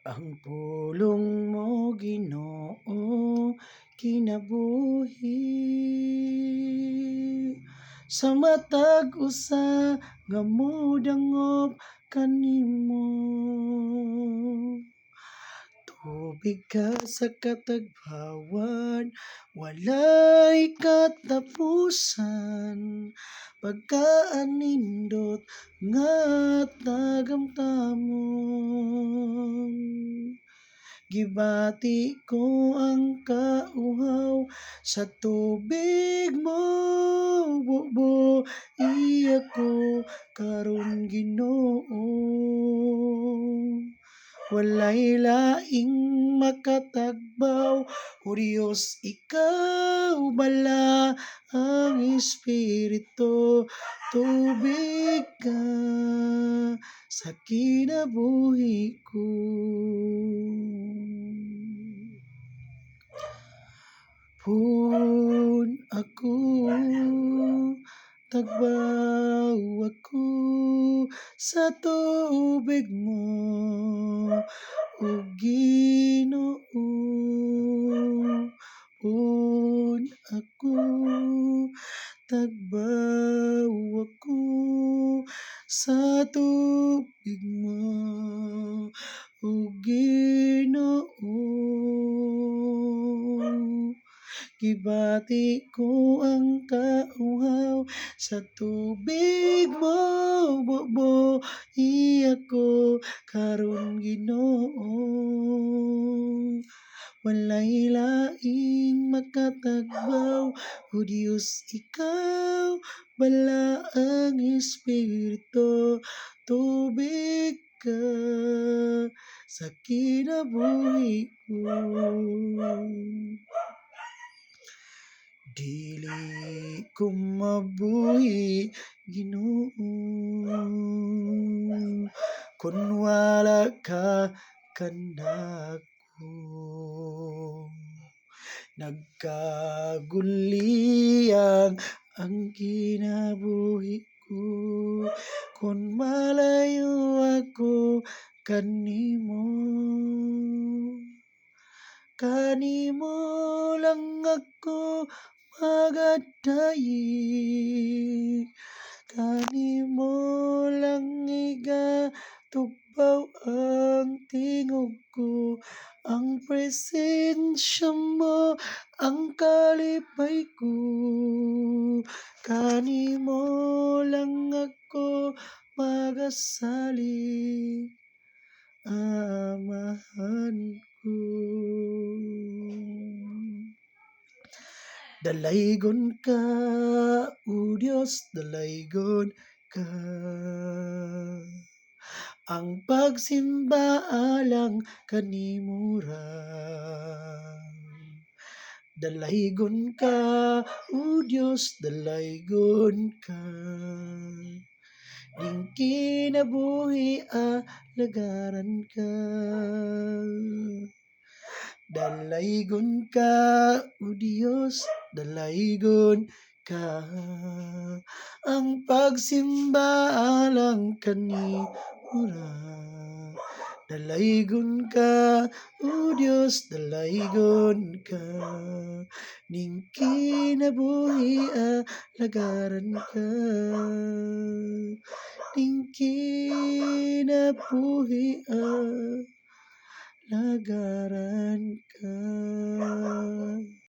Ang pulong mo, Ginoo, kinabuhi sa matag usa nga modangop kanimo. Tubig ka sa katagbawan, walay katapusan, pagkaanindot nga tagamtamon. Gibati ko ang kauhaw sa tubig mo, bubo iya ko karon Ginoo. Walay laing makatagbaw, o Diyos, ikaw bala ang Espiritu, tubig ka sa kinabuhi ko. Pun ako, tagbaw ako sa tubig mo, o Ginoo. Pun ako, tagbaw ako sa tubig mo, o Ginoo. Gibati ko ang kauhaw sa tubig mo, bubo iya ko karon Ginoo. Walay laing makatagbaw, o Diyos, ikaw bala ang Espiritu, tubig ka sa kinabuhi ko. Dili ko mabuhi, Ginoo, kung wala ka kanako. Nagkaguliyang ang kinabuhi ko, kung malayo ako kanimo. Kanimo lang ako magadayi, kanimo lang igatugbaw ang tingog ko. Ang presensya mo ang kalipay ko, kanimo lang ako magasalig, amahan ko. Dalaygon ka, o Diyos, dalaygon ka. Ang pagsimba alang kanimo ra. Dalaygon ka, o Diyos, dalaygon ka. Ning kinabuhi lagaran ka. Dalaygon ka, o Diyos, dalaygon ka. Ang pagsimba alang kanimo ra. Dalaygon ka, o Diyos, dalaygon ka. Ning kinabuhi lagaran ka. Ning kinabuhi lagaran ka.